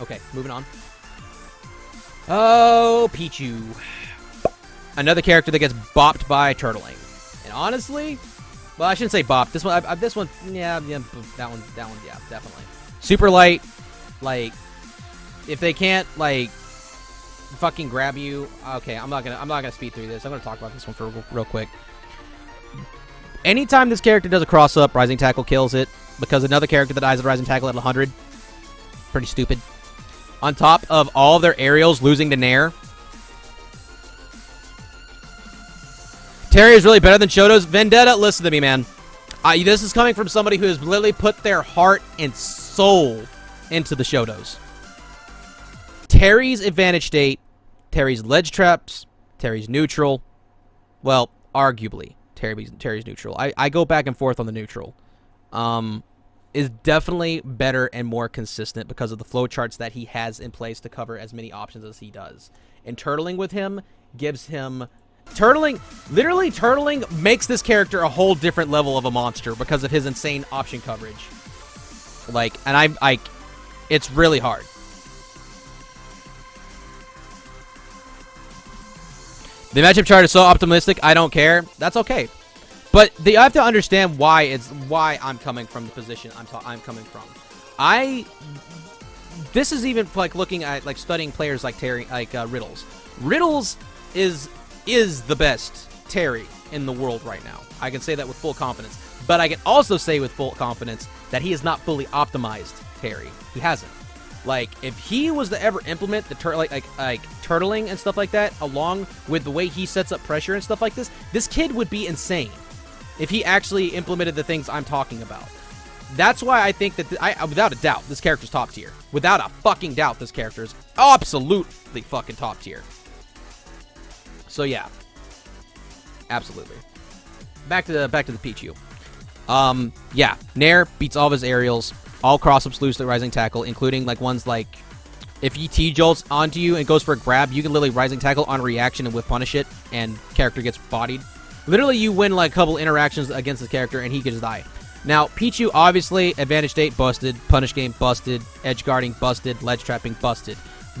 Okay, moving on. Oh, Pichu. Another character that gets bopped by turtling. And honestly, well, I shouldn't say bopped. This one, yeah, that one, yeah, definitely. Super light, like, if they can't, like, fucking grab you, okay, I'm not gonna speed through this. I'm gonna talk about this one for real quick. Anytime this character does a cross up, Rising Tackle kills it, because another character that dies at Rising Tackle at 100, pretty stupid. On top of all of their aerials losing to Nair. Terry is really better than Shoto's. Vendetta, listen to me, man. This is coming from somebody who has literally put their heart and soul into the Shotos. Terry's advantage state, Terry's ledge traps, Terry's neutral. Well, arguably, Terry's neutral. I go back and forth on the neutral. Is definitely better and more consistent because of the flowcharts that he has in place to cover as many options as he does. And turtling with him gives him... Literally turtling makes this character a whole different level of a monster because of his insane option coverage. Like, and it's really hard. The matchup chart is so optimistic, I don't care. That's okay. But you have to understand why I'm coming from the position I'm coming from. This is even like looking at like studying players like Terry, like Riddles. Riddles is the best Terry in the world right now. I can say that with full confidence. But I can also say with full confidence that he is not fully optimized Terry. He hasn't. Like, if he was to ever implement the turtling and stuff like that, along with the way he sets up pressure and stuff like this, this kid would be insane if he actually implemented the things I'm talking about. That's why I think that, without a doubt, this character's top tier. Without a fucking doubt, this character is absolutely fucking top tier. So yeah, absolutely. Back to the Pichu. Yeah, Nair beats all of his aerials. All cross-ups lose to Rising Tackle, including like ones like if he T-jolts onto you and goes for a grab, you can literally Rising Tackle on reaction and whiff punish it, and character gets bodied. Literally, you win like a couple interactions against the character, and he could just die. Now, Pichu, obviously, advantage state busted, punish game busted, edge guarding busted, ledge trapping busted.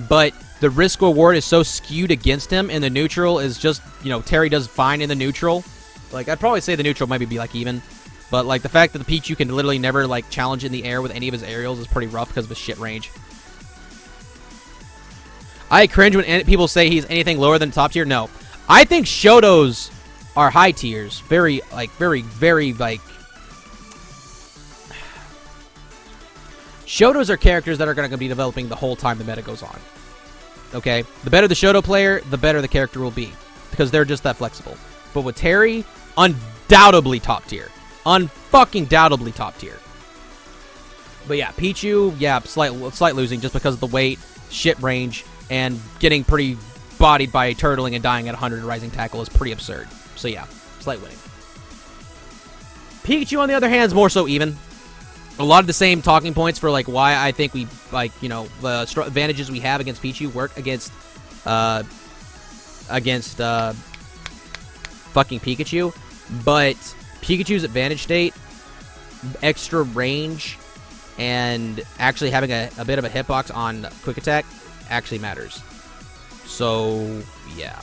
But the risk reward is so skewed against him, and the neutral is just, you know, Terry does fine in the neutral. Like, I'd probably say the neutral might be like even. But, like, the fact that the Pichu can literally never, like, challenge in the air with any of his aerials is pretty rough because of his shit range. I cringe when people say he's anything lower than top tier. No. I think Shotos are high tiers. Very, very, like... Shotos are characters that are going to be developing the whole time the meta goes on. Okay? The better the Shoto player, the better the character will be. Because they're just that flexible. But with Terry, undoubtedly top tier. Unfucking-doubtedly top tier. But yeah, Pichu, yeah, slight losing just because of the weight, shit range, and getting pretty bodied by turtling and dying at 100 Rising Tackle is pretty absurd. So yeah, slight winning. Pikachu, on the other hand, is more so even. A lot of the same talking points for like why I think we, like, you know, the advantages we have against Pichu work against fucking Pikachu. But Pikachu's advantage state, extra range, and actually having a bit of a hitbox on quick attack actually matters. So, yeah.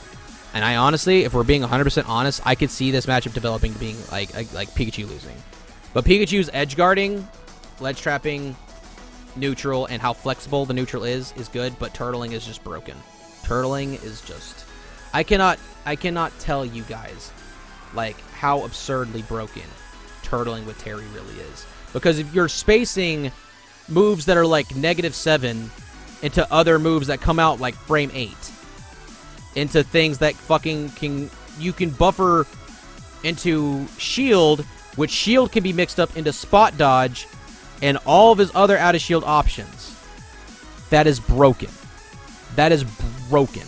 And I honestly, if we're being 100% honest, I could see this matchup developing being like Pikachu losing. But Pikachu's edge guarding, ledge trapping, neutral, and how flexible the neutral is good, but turtling is just broken. Turtling is just... I cannot tell you guys, like, how absurdly broken turtling with Terry really is. Because if you're spacing moves that are like -7 into other moves that come out like frame 8, into things that fucking you can buffer into shield, which shield can be mixed up into spot dodge and all of his other out of shield options. That is broken. That is broken.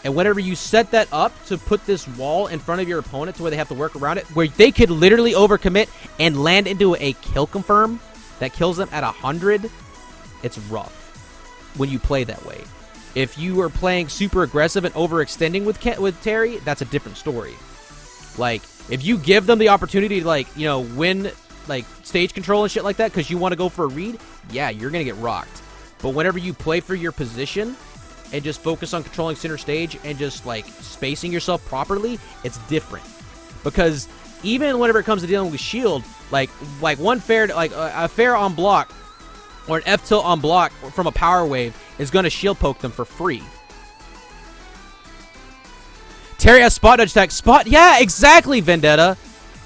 And whenever you set that up to put this wall in front of your opponent to where they have to work around it, where they could literally overcommit and land into a kill confirm that kills them at 100, it's rough when you play that way. If you are playing super aggressive and overextending with Terry, that's a different story. Like, if you give them the opportunity to, like, you know, win, like, stage control and shit like that because you want to go for a read, yeah, you're going to get rocked. But whenever you play for your position and just focus on controlling center stage and just, like, spacing yourself properly, it's different. Because even whenever it comes to dealing with shield, like one fair, like a fair on block or an F tilt on block from a power wave is going to shield poke them for free. Terry has spot dodge attack. Spot, yeah, exactly, Vendetta.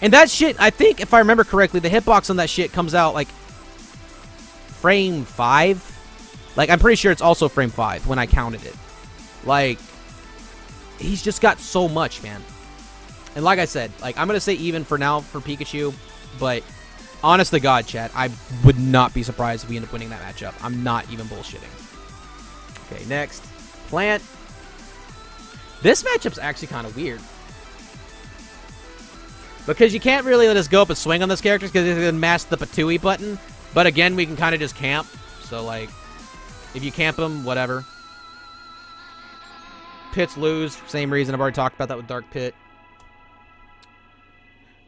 And that shit, I think, if I remember correctly, the hitbox on that shit comes out, like, frame 5. Like, I'm pretty sure it's also frame 5 when I counted it. Like, he's just got so much, man. And like I said, like, I'm going to say even for now for Pikachu, but honest to God, chat, I would not be surprised if we end up winning that matchup. I'm not even bullshitting. Okay, next. Plant. This matchup's actually kind of weird. Because you can't really let us go up and swing on this character because it's going to mask the Patui button. But again, we can kind of just camp. So, like, if you camp him, whatever. Pits lose. Same reason. I've already talked about that with Dark Pit.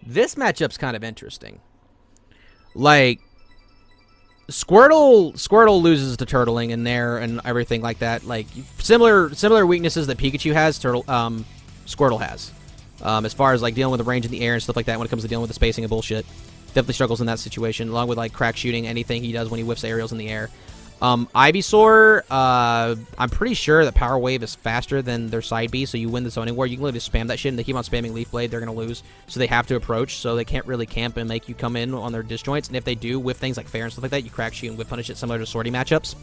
This matchup's kind of interesting. Like, Squirtle loses to Turtling in there and everything like that. Like, similar weaknesses that Pikachu has, Squirtle has. As far as, like, dealing with the range in the air and stuff like that when it comes to dealing with the spacing and bullshit. Definitely struggles in that situation, along with, like, crack shooting, anything he does when he whiffs aerials in the air. Ivysaur, I'm pretty sure that Power Wave is faster than their side B, so you win the zoning war. You can literally spam that shit, and they keep on spamming Leaf Blade, they're going to lose. So they have to approach, so they can't really camp and make you come in on their disjoints. And if they do, with things like Fair and stuff like that, you crack shoot and whip punish it, similar to sortie matchups.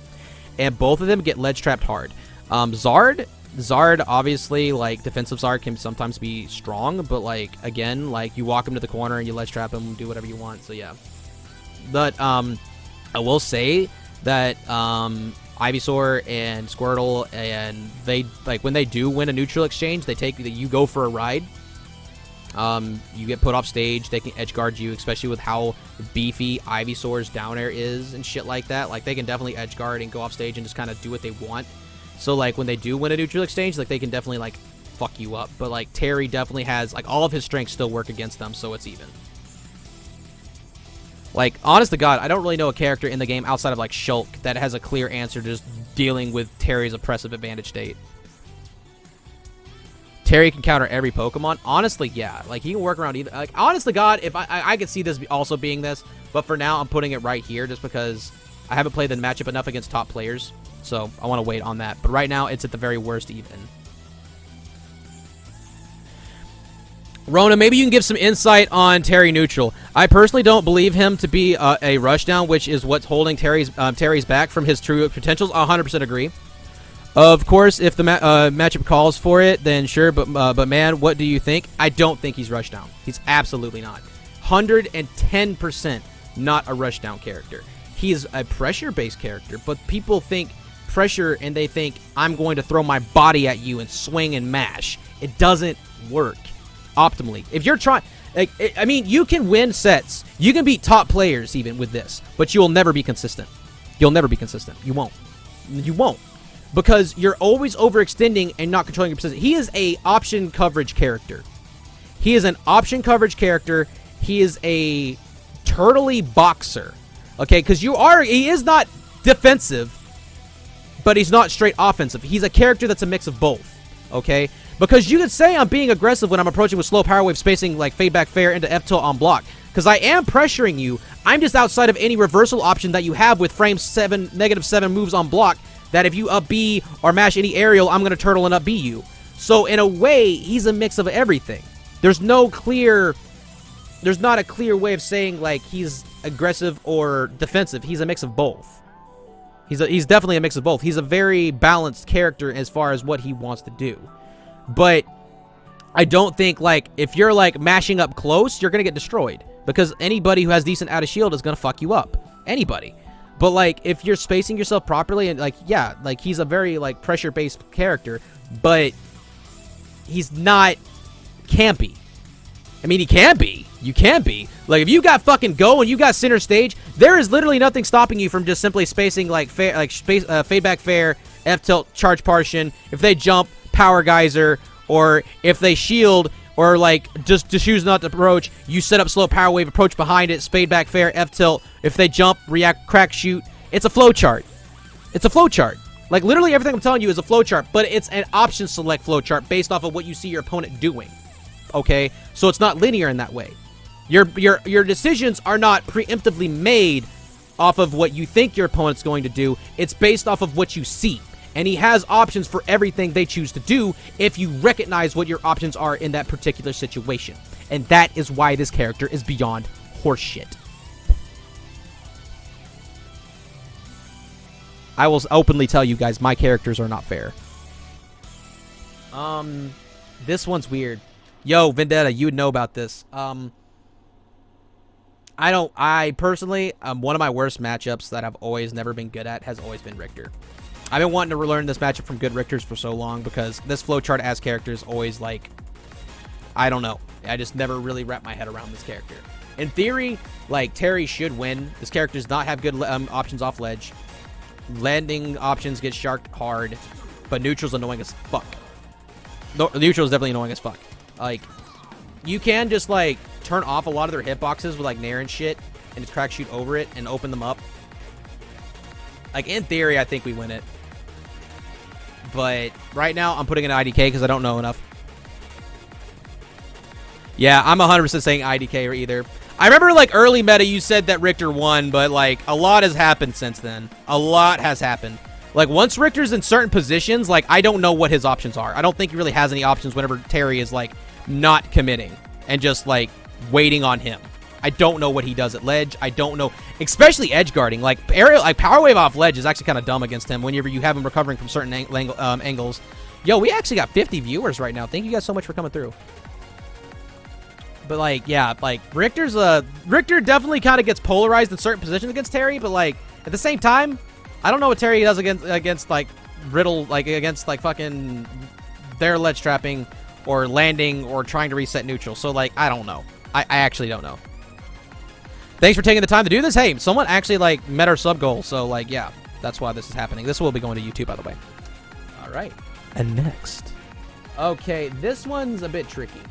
And both of them get ledge trapped hard. Zard, obviously, like, defensive Zard can sometimes be strong, but, like, again, like, you walk him to the corner and you ledge trap him, do whatever you want, so yeah. But, I will say that, Ivysaur and Squirtle, and they, like, when they do win a neutral exchange, you go for a ride. You get put off stage, they can edge guard you, especially with how beefy Ivysaur's down air is and shit like that. Like, they can definitely edge guard and go off stage and just kind of do what they want. So, like, when they do win a neutral exchange, like, they can definitely, like, fuck you up. But, like, Terry definitely has, like, all of his strengths still work against them, so it's even. Like, honest to God, I don't really know a character in the game outside of, like, Shulk that has a clear answer to just dealing with Terry's oppressive advantage state. Terry can counter every Pokemon. Honestly, yeah. Like, he can work around either. Like, honest to God, if I could see this also being this, but for now, I'm putting it right here just because I haven't played the matchup enough against top players. So, I want to wait on that. But right now, it's at the very worst even. Rona, maybe you can give some insight on Terry neutral. I personally don't believe him to be a rushdown, which is what's holding Terry's back from his true potentials. 100% agree. Of course, if the matchup calls for it, then sure. But man, what do you think? I don't think he's rushdown. He's absolutely not. 110% not a rushdown character. He is a pressure-based character, but people think pressure and they think I'm going to throw my body at you and swing and mash. It doesn't work optimally. If you're trying, like, I mean, you can win sets. You can beat top players even with this, but you will never be consistent. You'll never be consistent. You won't. You won't. Because you're always overextending and not controlling your position. He is a option coverage character. He is an option coverage character. He is a turtley boxer. Okay, because he is not defensive, but he's not straight offensive. He's a character that's a mix of both. Okay? Because you could say I'm being aggressive when I'm approaching with slow power wave spacing like fade back fair into F tilt on block. Because I am pressuring you. I'm just outside of any reversal option that you have with frame 7, -7 moves on block. That if you up B or mash any aerial, I'm going to turtle and up B you. So in a way, he's a mix of everything. There's not a clear way of saying like he's aggressive or defensive. He's a mix of both. He's definitely a mix of both. He's a very balanced character as far as what he wants to do. But I don't think, like, if you're, like, mashing up close, you're going to get destroyed. Because anybody who has decent out of shield is going to fuck you up. Anybody. But, like, if you're spacing yourself properly, and, like, yeah, like, he's a very, like, pressure-based character. But he's not campy. I mean, he can be. You can be. Like, if you got fucking go and you got center stage, there is literally nothing stopping you from just simply spacing, like, fade back fair, F-tilt, charge partition. If they jump, power geyser, or if they shield, or like just choose not to approach, you set up slow power wave, approach behind it, spade back fair, F tilt. If they jump, react, crack, shoot. It's a flow chart. It's a flowchart. Like, literally everything I'm telling you is a flowchart, but it's an option select flowchart based off of what you see your opponent doing. Okay? So it's not linear in that way. Your decisions are not preemptively made off of what you think your opponent's going to do. It's based off of what you see. And he has options for everything they choose to do if you recognize what your options are in that particular situation. And that is why this character is beyond horseshit. I will openly tell you guys, my characters are not fair. This one's weird. Yo, Vendetta, you would know about this. I personally, one of my worst matchups that I've always never been good at has always been Richter. I've been wanting to relearn this matchup from good Richters for so long because this flowchart as character is always like, I don't know. I just never really wrap my head around this character. In theory, like, Terry should win. This character does not have good options off ledge. Landing options get sharked hard, but neutral's annoying as fuck. No, neutral is definitely annoying as fuck. Like, you can just, like, turn off a lot of their hitboxes with, like, Nair and shit, and just crack shoot over it and open them up. Like, in theory, I think we win it. But right now, I'm putting an IDK because I don't know enough. Yeah, I'm 100% saying IDK or either. I remember, like, early meta, you said that Richter won, but, like, a lot has happened since then. A lot has happened. Like, once Richter's in certain positions, like, I don't know what his options are. I don't think he really has any options whenever Terry is, like, not committing and just, like, waiting on him. I don't know what he does at ledge. I don't know, especially edge guarding. Like, power wave off ledge is actually kind of dumb against him whenever you have him recovering from certain angles. Yo, we actually got 50 viewers right now. Thank you guys so much for coming through. But, like, yeah, like, Richter definitely kind of gets polarized in certain positions against Terry, but, like, at the same time, I don't know what Terry does against like, Riddle, like, against, like, fucking their ledge trapping or landing or trying to reset neutral. So, like, I don't know. I actually don't know. Thanks for taking the time to do this. Hey, someone actually, like, met our sub goal. So, like, yeah, that's why this is happening. This will be going to YouTube, by the way. All right. And next. Okay, this one's a bit tricky.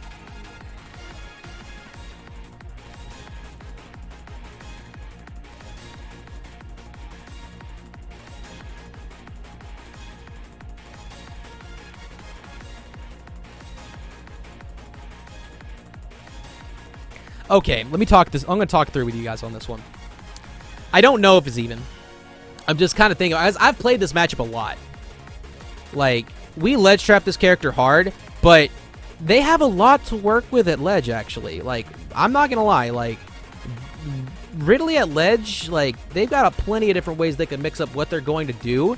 Okay, let me talk this. I'm going to talk through with you guys on this one. I don't know if it's even. I'm just kind of thinking, as I've played this matchup a lot. Like, we ledge trap this character hard, but they have a lot to work with at ledge, actually. Like, I'm not going to lie. Like, Ridley at ledge, like, they've got plenty of different ways they can mix up what they're going to do.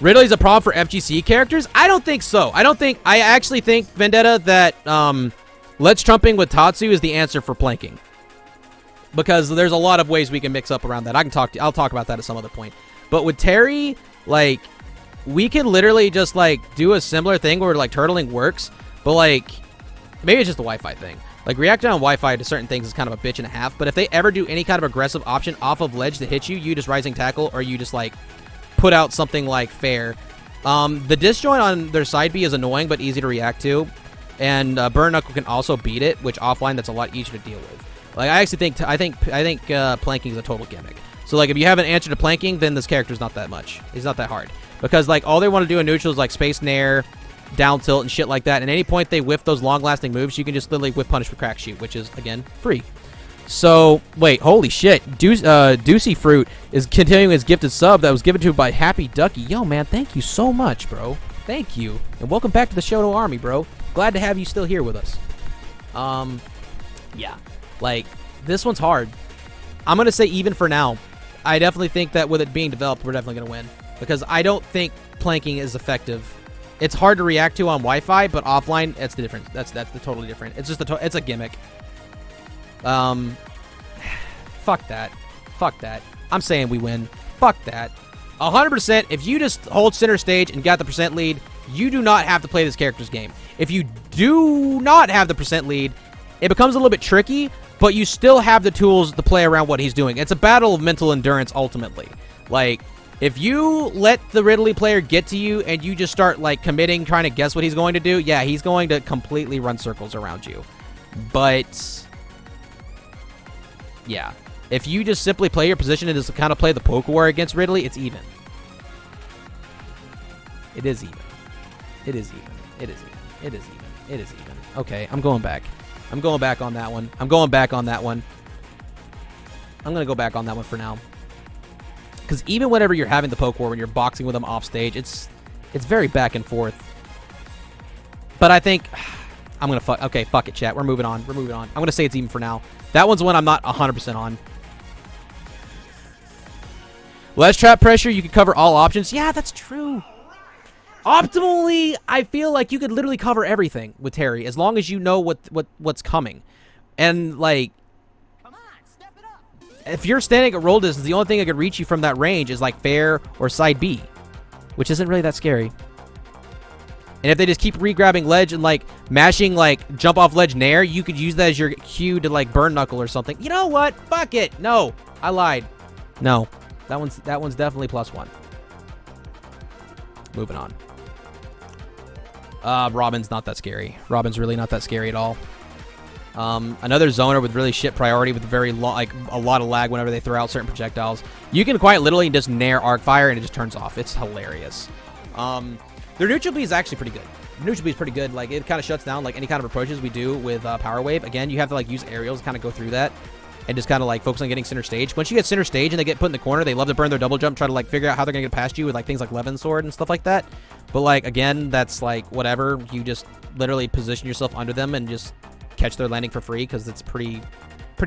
Ridley's a problem for FGC characters? I don't think so. I actually think, Vendetta, that, ledge trumping with Tatsu is the answer for planking. Because there's a lot of ways we can mix up around that. I'll talk about that at some other point. But with Terry, like, we can literally just, like, do a similar thing where, like, turtling works. But, like, maybe it's just the Wi-Fi thing. Like, reacting on Wi-Fi to certain things is kind of a bitch and a half. But if they ever do any kind of aggressive option off of ledge to hit you, you just rising tackle or you just, like, put out something like fair. The disjoint on their side B is annoying but easy to react to. And Burn Knuckle can also beat it, which offline that's a lot easier to deal with. Like, I actually think planking is a total gimmick. So, like, if you have an answer to planking, then this character's not that much. He's not that hard. Because, like, all they want to do in neutral is, like, space nair, down tilt, and shit like that. And at any point they whiff those long-lasting moves, you can just literally whiff punish with crack shoot, which is, again, free. So, wait, holy shit. Deucey Fruit is continuing his gifted sub that was given to him by Happy Ducky. Yo, man, thank you so much, bro. Thank you. And welcome back to the Shoto Army, bro. Glad to have you still here with us. Yeah. Like, this one's hard. I'm going to say even for now. I definitely think that with it being developed, we're definitely going to win. Because I don't think planking is effective. It's hard to react to on Wi-Fi, but offline, that's the difference. That's the totally different. It's just it's a gimmick. Fuck that. Fuck that. I'm saying we win. Fuck that. 100%, if you just hold center stage and got the percent lead, you do not have to play this character's game. If you do not have the percent lead, it becomes a little bit tricky, but you still have the tools to play around what he's doing. It's a battle of mental endurance, ultimately. Like, if you let the Ridley player get to you and you just start, like, committing, trying to guess what he's going to do, yeah, he's going to completely run circles around you. But, yeah. If you just simply play your position and just kind of play the poke war against Ridley, it's even. It is even. It is even. It is even. It is even. It is even. Okay, I'm going back. I'm going back on that one. I'm going back on that one. I'm going to go back on that one for now. Because even whenever you're having the poke war, when you're boxing with them off stage, it's very back and forth. But I think I'm going to fuck. Okay, fuck it, chat. We're moving on. We're moving on. I'm going to say it's even for now. That one's one I'm not 100% on. Less trap pressure, you can cover all options. Yeah, that's true. Optimally, I feel like you could literally cover everything with Terry as long as you know what's coming. And like, come on, step it up. If you're standing at roll distance, the only thing that could reach you from that range is like fair or side B, which isn't really that scary. And if they just keep re-grabbing ledge and like mashing like jump off ledge nair, you could use that as your cue to like burn knuckle or something. You know what? Fuck it. No, I lied. No. That one's definitely +1. Moving on. Robin's not that scary. Robin's really not that scary at all. Another zoner with really shit priority with very like a lot of lag whenever they throw out certain projectiles. You can quite literally just nair arc fire and it just turns off. It's hilarious. Their neutral B is actually pretty good. Neutral B is pretty good. Like it kind of shuts down like any kind of approaches we do with Power Wave. Again, you have to like use aerials to kind of go through that. And just kind of like focus on getting center stage. Once you get center stage and they get put in the corner, they love to burn their double jump, try to like figure out how they're gonna get past you with like things like Levin Sword and stuff like that. But like again, that's like whatever. You just literally position yourself under them and just catch their landing for free because it's pretty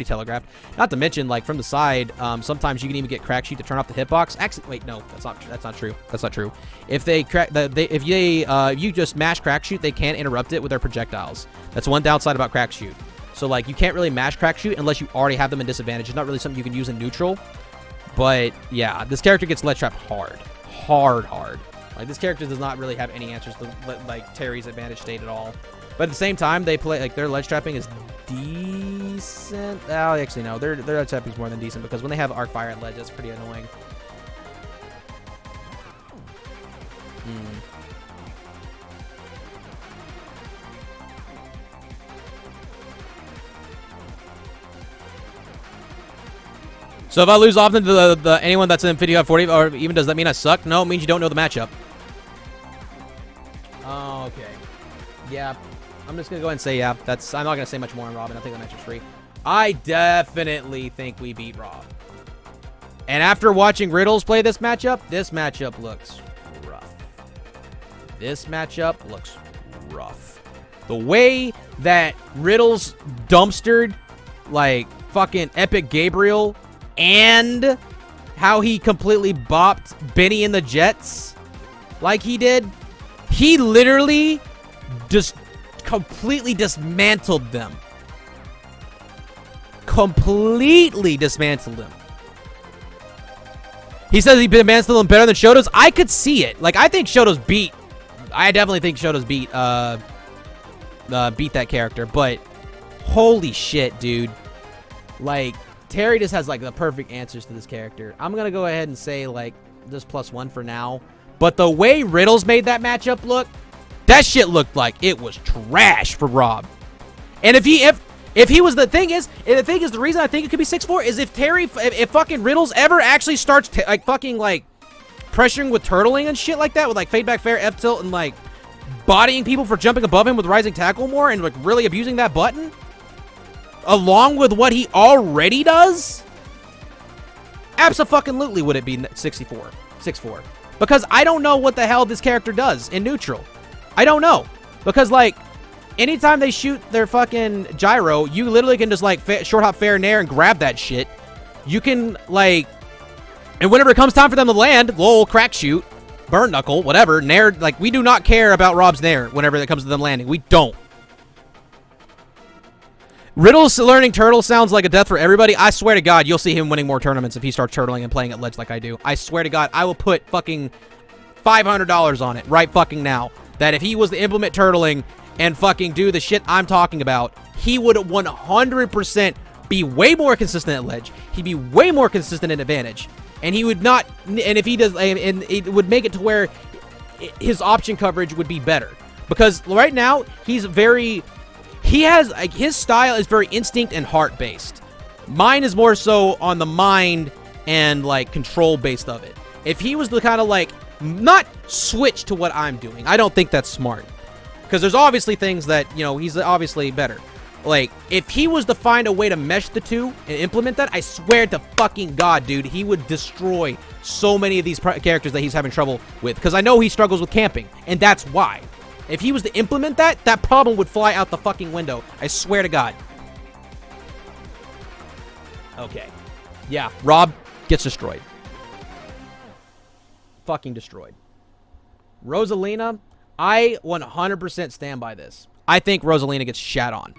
telegraphed. Not to mention like from the side, sometimes you can even get crack sheet to turn off the hitbox. Actually, wait, no, that's not true. That's not true. If they crack, if you just mash crack shoot, they can't interrupt it with their projectiles. That's one downside about crack shoot. So, like, you can't really mash crack shoot unless you already have them in disadvantage. It's not really something you can use in neutral. But, yeah, this character gets ledge trapped hard. Hard. Like, this character does not really have any answers to, like, Terry's advantage state at all. But at the same time, they play, like, their ledge trapping is decent. Oh, actually, no. Their ledge trapping is more than decent because when they have arc fire at ledge, that's pretty annoying. So if I lose often to anyone that's in 50-40, or even does that mean I suck? No, it means you don't know the matchup. Oh, okay. Yeah, I'm just going to go ahead and say yeah. I'm not going to say much more on Robin. I think the matchup's free. I definitely think we beat Rob. And after watching Riddles play this matchup looks rough. This matchup looks rough. The way that Riddles dumpstered, like, fucking Epic Gabriel, and how he completely bopped Benny and the Jets like he did, he literally just completely dismantled them. Completely dismantled them. He says he dismantled them better than Shoto's. I could see it. Like, I think Shoto's beat. I definitely think Shoto's beat that character. But holy shit, dude. Like, Terry just has like the perfect answers to this character. I'm gonna go ahead and say like just +1 for now. But the way Riddles made that matchup look, that shit looked like it was trash for Rob. And if he was, the thing is the reason I think it could be 6-4 is if fucking Riddles ever actually starts like fucking like pressuring with turtling and shit like that with like fade back fair F tilt and like bodying people for jumping above him with rising tackle more and like really abusing that button, along with what he already does, abso-fucking-lutely would it be 6-4. Because I don't know what the hell this character does in neutral. I don't know. Because, like, anytime they shoot their fucking gyro, you literally can just, like, short hop fair nair and grab that shit. You can, like, and whenever it comes time for them to land, lol, crack shoot, burn knuckle, whatever, nair, like, we do not care about Rob's nair whenever it comes to them landing. We don't. Riddles learning turtle sounds like a death for everybody. I swear to God, you'll see him winning more tournaments if he starts turtling and playing at ledge like I do. I swear to God, I will put fucking $500 on it right fucking now. That if he was to implement turtling and fucking do the shit I'm talking about, he would 100% be way more consistent at ledge. He'd be way more consistent in advantage. And he would not, and if he does, and it would make it to where his option coverage would be better. Because right now, he's very... He has, like, his style is very instinct and heart based. Mine is more so on the mind and, like, control based of it. If he was the kind of, like, not switch to what I'm doing, I don't think that's smart. Because there's obviously things that, you know, he's obviously better. Like, if he was to find a way to mesh the two and implement that, I swear to fucking God, dude, he would destroy so many of these characters that he's having trouble with. Because I know he struggles with camping, and that's why. If he was to implement that, that problem would fly out the fucking window. I swear to God. Okay. Yeah, Rob gets destroyed. Fucking destroyed. Rosalina, I 100% stand by this. I think Rosalina gets shat on.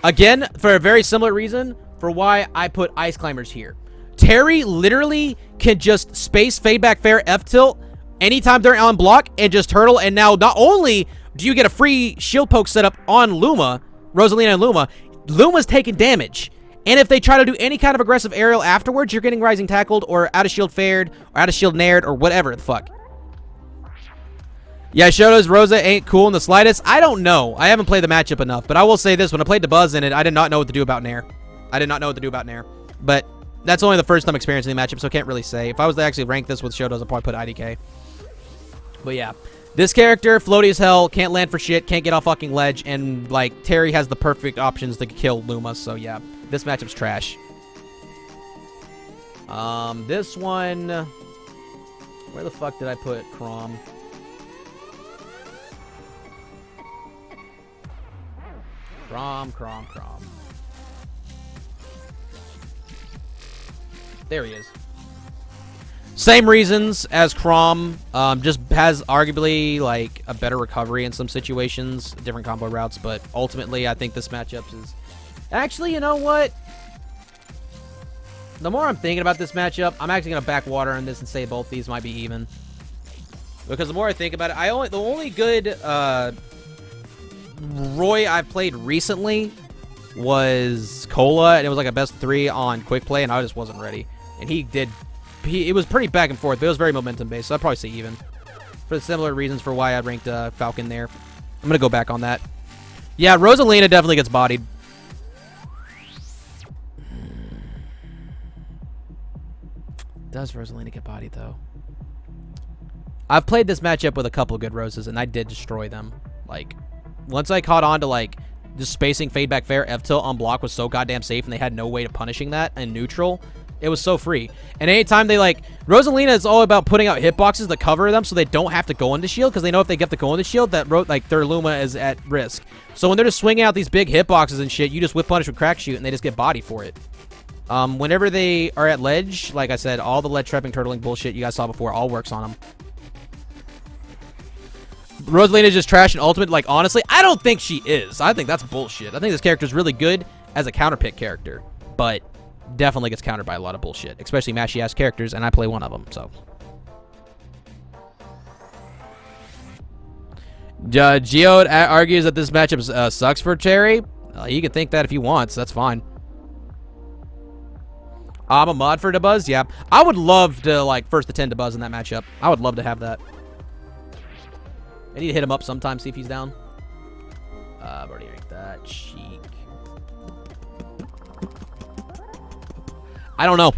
Again, for a very similar reason for why I put Ice Climbers here. Terry literally can just space fade back fair F tilt anytime they're on block and just turtle. And now not only do you get a free shield poke setup on Luma, Rosalina and Luma, Luma's taking damage. And if they try to do any kind of aggressive aerial afterwards, you're getting rising tackled or out of shield fared or out of shield nared or whatever the fuck. Yeah, Shoto's Rosa ain't cool in the slightest. I don't know. I haven't played the matchup enough, but I will say this. When I played the Buzz in it, I did not know what to do about Nair. I did not know what to do about Nair. But that's only the first time experiencing the matchup, so I can't really say. If I was to actually rank this with Shoto's, I'd probably put IDK. But yeah. This character, floaty as hell, can't land for shit, can't get off fucking ledge, and, like, Terry has the perfect options to kill Luma, so yeah. This matchup's trash. This one... Where the fuck did I put Chrom? Chrom. There he is. Same reasons as Chrom, just has arguably, like, a better recovery in some situations, different combo routes, but ultimately I think this matchup is... Actually, you know what? The more I'm thinking about this matchup, I'm actually going to backwater on this and say both these might be even. Because the more I think about it, the only good Roy I've played recently was Cola, and it was like a best 3 on quick play, and I just wasn't ready. And it was pretty back and forth, but it was very momentum based, so I'd probably say even. For the similar reasons for why I ranked Falcon there. I'm going to go back on that. Yeah, Rosalina definitely gets bodied. Does Rosalina get bodied, though? I've played this matchup with a couple good Roses, and I did destroy them. Like, once I caught on to, like, just spacing fade back fair F-tilt on block was so goddamn safe, and they had no way to punishing that in neutral. It was so free. And anytime they, like... Rosalina is all about putting out hitboxes to cover them so they don't have to go into shield, because they know if they get to go into shield, that like their Luma is at risk. So when they're just swinging out these big hitboxes and shit, you just whip punish with crack shoot, and they just get bodied for it. Whenever they are at ledge, like I said, all the ledge trapping, turtling bullshit you guys saw before all works on them. Rosalina is just trash and ultimate. Like, honestly, I don't think she is. I think that's bullshit. I think this character is really good as a counter pick character, but definitely gets countered by a lot of bullshit, especially mashy-ass characters, and I play one of them, so. Geode argues that this matchup sucks for Terry. You can think that if you want, so that's fine. I'm a mod for Dabuzz, yeah. I would love to, like, first attend Dabuzz in that matchup. I would love to have that. I need to hit him up sometime, see if he's down. I've already ranked that. Sheik. I don't know.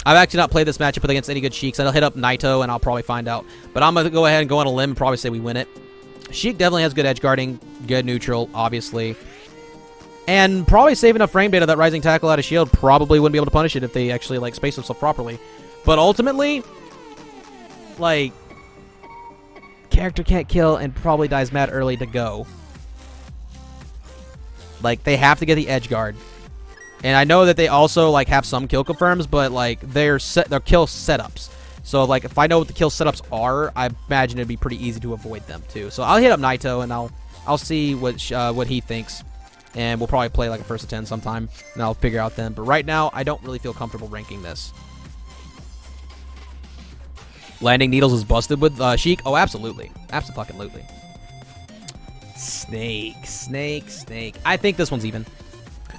I've actually not played this matchup against any good Sheiks. I'll hit up Naito, and I'll probably find out. But I'm going to go ahead and go on a limb and probably say we win it. Sheik definitely has good edge guarding, good neutral, obviously. And probably save enough frame data that Rising Tackle out of shield probably wouldn't be able to punish it if they actually, like, space themselves properly. But ultimately, like, character can't kill and probably dies mad early to go. Like, they have to get the edge guard. And I know that they also, like, have some kill confirms, but, like, they're kill setups. So, like, if I know what the kill setups are, I imagine it'd be pretty easy to avoid them, too. So I'll hit up Naito, and I'll see what he thinks. And we'll probably play, like, a first attend sometime, and I'll figure out then. But right now, I don't really feel comfortable ranking this. Landing Needles is busted with Sheik? Oh, absolutely. Absolutely. Snake. I think this one's even.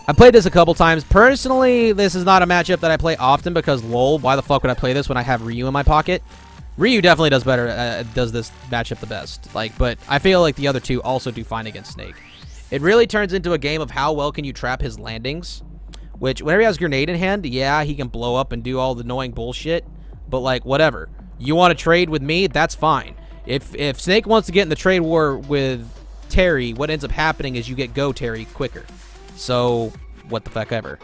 I played this a couple times. Personally, this is not a matchup that I play often because, lol, why the fuck would I play this when I have Ryu in my pocket? Ryu definitely does better, does this matchup the best. Like, but I feel like the other two also do fine against Snake. It really turns into a game of how well can you trap his landings. which whenever he has a grenade in hand, yeah, he can blow up and do all the annoying bullshit, but like, whatever. You want to trade with me? That's fine. If Snake wants to get in the trade war with Terry, what ends up happening is you get Go Terry quicker. So, what the fuck ever.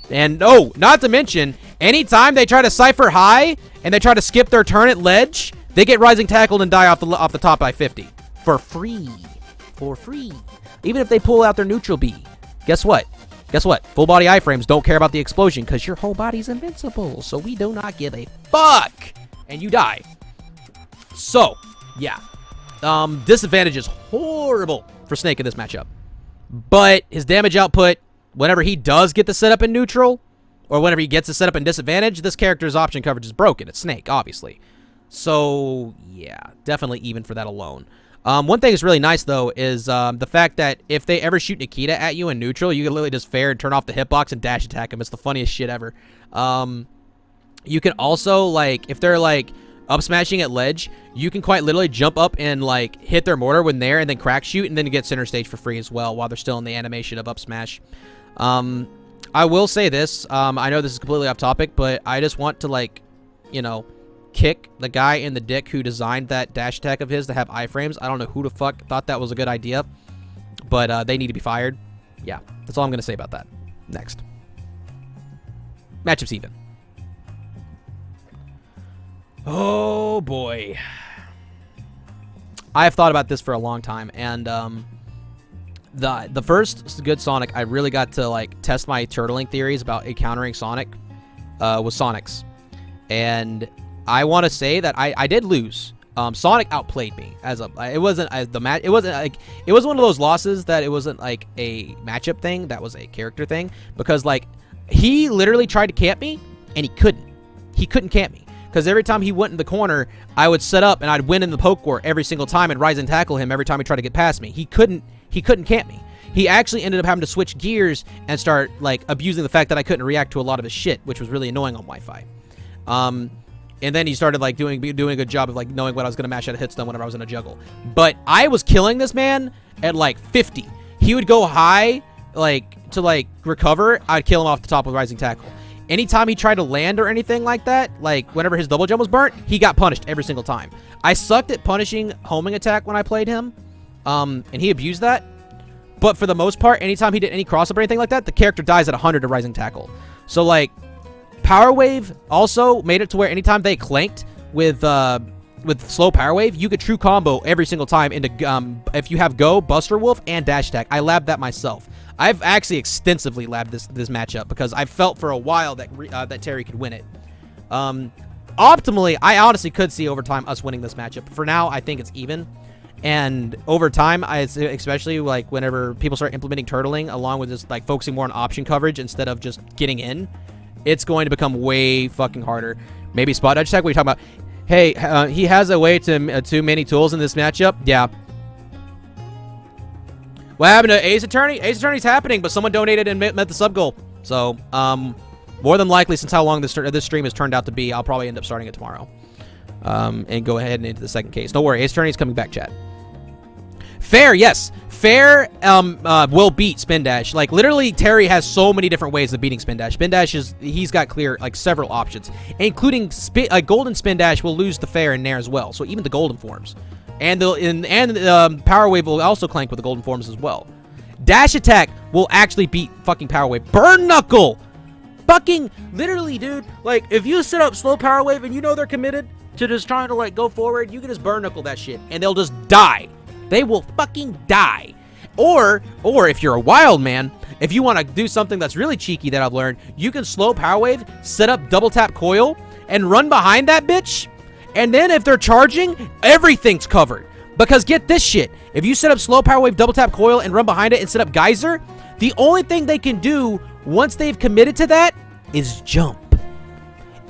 And, oh, not to mention, anytime they try to Cypher high and they try to skip their turn at ledge, they get Rising Tackled and die off the top by 50. For free. For free. Even if they pull out their neutral B. Guess what? Guess what? Full body iframes don't care about the explosion because your whole body's invincible. So we do not give a fuck. And you die. So, yeah. Disadvantage is horrible for Snake in this matchup. But his damage output, whenever he does get the setup in neutral, or whenever he gets the setup in disadvantage, this character's option coverage is broken. It's Snake, obviously. So, yeah, definitely even for that alone. One thing that's really nice, though, is the fact that if they ever shoot Nikita at you in neutral, you can literally just fair and turn off the hitbox and dash attack him. It's the funniest shit ever. You can also, like, if they're, like, up smashing at ledge, you can quite literally jump up and, like, hit their mortar when there and then crack shoot and then get center stage for free as well while they're still in the animation of up smash. I will say this. I know this is completely off topic, but I just want to, like, you know, kick the guy in the dick who designed that dash attack of his to have iframes. I don't know who the fuck thought that was a good idea, but they need to be fired. Yeah, that's all I'm going to say about that. Next. Matchup's even. Oh, boy. I have thought about this for a long time, and the first good Sonic I really got to, like, test my turtling theories about encountering Sonic was Sonic's. And I want to say that I did lose. Sonic outplayed me it wasn't one of those losses that it wasn't like a matchup thing, that was a character thing, because like he literally tried to camp me and he couldn't camp me because every time he went in the corner I would set up and I'd win in the poke war every single time and rise and tackle him every time he tried to get past me. He couldn't camp me. He actually ended up having to switch gears and start like abusing the fact that I couldn't react to a lot of his shit, which was really annoying on Wi-Fi. And then he started like doing a good job of like knowing what I was gonna mash out of hits done whenever I was in a juggle. But I was killing this man at like 50. He would go high like to like recover. I'd kill him off the top with Rising Tackle. Anytime he tried to land or anything like that, like whenever his double jump was burnt, he got punished every single time. I sucked at punishing homing attack when I played him, and he abused that. But for the most part, anytime he did any crossover or anything like that, the character dies at 100 to Rising Tackle. So like Power Wave also made it to where anytime they clanked with slow Power Wave, you could true combo every single time into if you have Go, Buster Wolf, and Dash Attack. I labbed that myself. I've actually extensively labbed this matchup because I felt for a while that that Terry could win it. Optimally, I honestly could see over time us winning this matchup. For now, I think it's even. And over time, especially like whenever people start implementing turtling along with just like focusing more on option coverage instead of just getting in, it's going to become way fucking harder. Maybe spot dodge attack. What are you talking about? Hey, he has a way to too many tools in this matchup. Yeah. What happened to Ace Attorney? Ace Attorney's happening, but someone donated and met the sub goal. So, more than likely, since how long this stream has turned out to be, I'll probably end up starting it tomorrow. And go ahead and into the second case. Don't worry, Ace Attorney's coming back, chat. Fair, yes. Fair will beat Spin Dash. Like, literally, Terry has so many different ways of beating Spin Dash. Spin Dash he's got clear, like, several options. Including, Golden Spin Dash will lose the Fair in Nair as well. So, even the Golden forms. And Power Wave will also clank with the Golden forms as well. Dash Attack will actually beat fucking Power Wave. Burn Knuckle! Fucking, literally, dude. Like, if you set up slow Power Wave and you know they're committed to just trying to, like, go forward, you can just burn Knuckle that shit. And they'll just die. They will fucking die. Or if you're a wild man, if you want to do something that's really cheeky that I've learned, you can slow Power Wave, set up double tap coil, and run behind that bitch. And then if they're charging, everything's covered. Because get this shit. If you set up slow Power Wave, double tap coil, and run behind it and set up Geyser, the only thing they can do once they've committed to that is jump.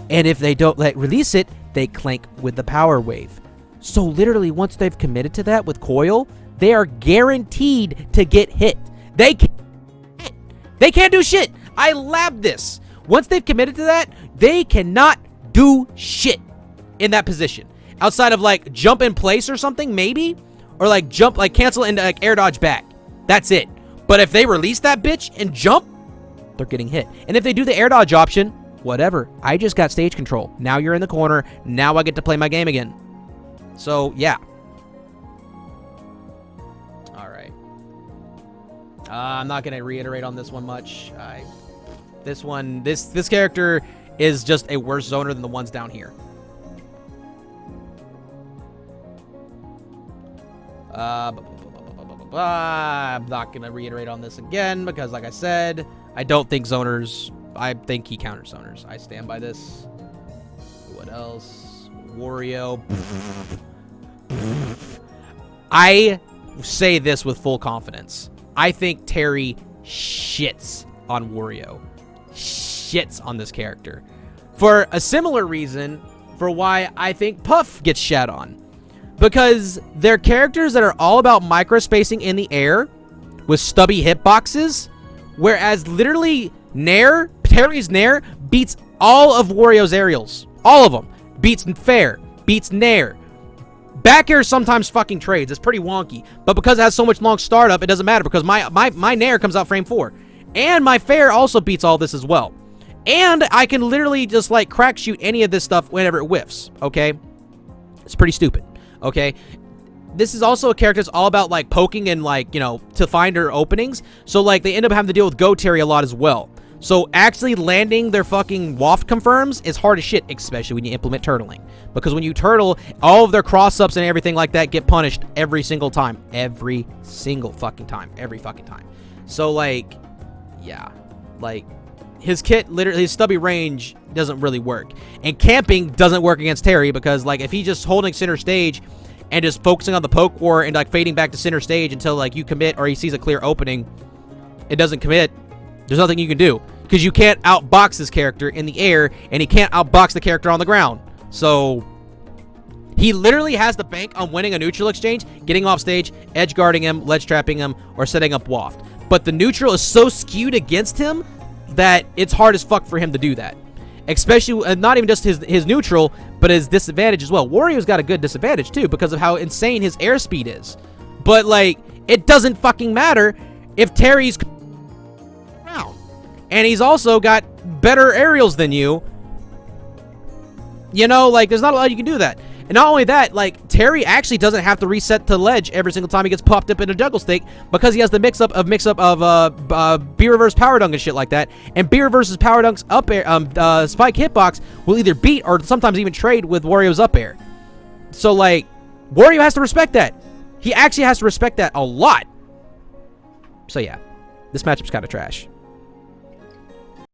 And if they don't release it, they clank with the Power Wave. So literally, once they've committed to that with coil, they are guaranteed to get hit. They can't do shit. I labbed this. Once they've committed to that, they cannot do shit in that position. Outside of like jump in place or something, maybe? Or like jump, like cancel and like air dodge back. That's it. But if they release that bitch and jump, they're getting hit. And if they do the air dodge option, whatever. I just got stage control. Now you're in the corner. Now I get to play my game again. So, yeah. All right. I'm not going to reiterate on this one much. This character is just a worse zoner than the ones down here. I'm not going to reiterate on this again because, like I said, I don't think zoners... I think he counters zoners. I stand by this. What else? Wario. I say this with full confidence. I think Terry shits on Wario. Shits on this character. For a similar reason for why I think Puff gets shat on. Because they're characters that are all about microspacing in the air with stubby hitboxes, whereas literally Terry's Nair beats all of Wario's aerials. All of them. Beats Fair. Beats Nair. Back air sometimes fucking trades. It's pretty wonky. But because it has so much long startup, it doesn't matter because my Nair comes out frame 4. And my Fair also beats all this as well. And I can literally just like crack shoot any of this stuff whenever it whiffs. Okay? It's pretty stupid. Okay? This is also a character that's all about like poking and like, you know, to find her openings. So like they end up having to deal with Go Terry a lot as well. So actually landing their fucking waft confirms is hard as shit, especially when you implement turtling. Because when you turtle, all of their cross-ups and everything like that get punished every single time. Every single fucking time. Every fucking time. So like, yeah. Like, his kit, literally, his stubby range doesn't really work. And camping doesn't work against Terry because like if he's just holding center stage and just focusing on the poke war and like fading back to center stage until like you commit or he sees a clear opening, it doesn't commit. There's nothing you can do because you can't outbox this character in the air and he can't outbox the character on the ground. So he literally has the bank on winning a neutral exchange, getting off stage, edge guarding him, ledge trapping him, or setting up waft. But the neutral is so skewed against him that it's hard as fuck for him to do that. Especially, not even just his neutral, but his disadvantage as well. Wario's got a good disadvantage too because of how insane his airspeed is. But like, it doesn't fucking matter if Terry's around. And he's also got better aerials than you. You know, like, there's not a lot you can do that. And not only that, like, Terry actually doesn't have to reset to ledge every single time he gets popped up in a juggle stake because he has the mix-up of B-reverse power dunk and shit like that. And B-reverse's power dunk's up air, spike hitbox will either beat or sometimes even trade with Wario's up air. So, like, Wario has to respect that. He actually has to respect that a lot. So, yeah. This matchup's kind of trash.